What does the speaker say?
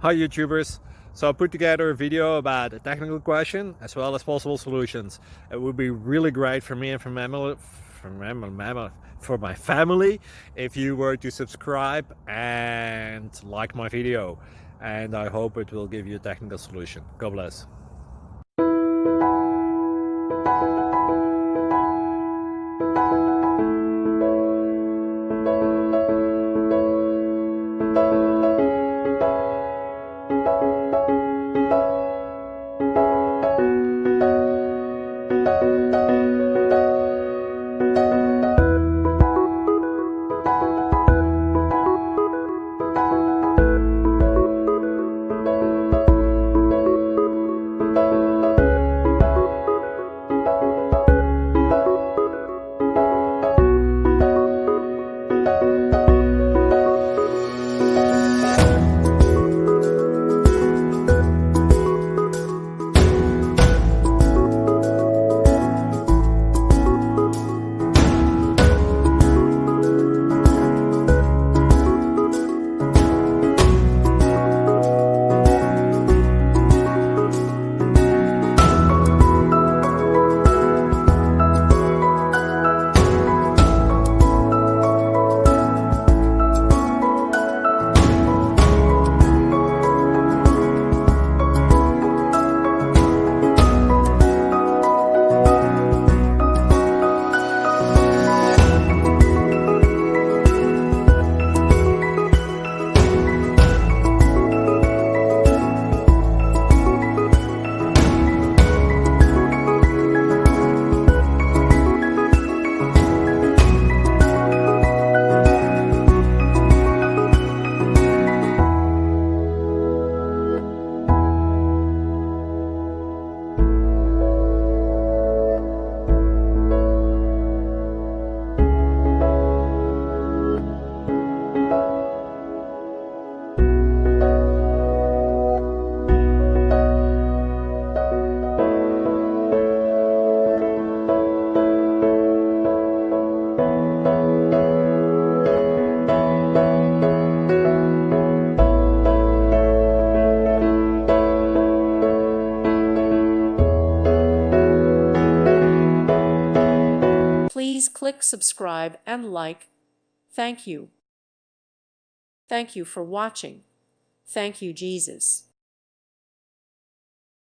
Hi YouTubers! So I put together a video about a technical question as well as possible solutions. It would be really great for me and for my family if you were to subscribe and like my video, and I hope it will give you a technical solution. God bless. Please click subscribe and like. Thank you. Thank you for watching. Thank you, Jesus.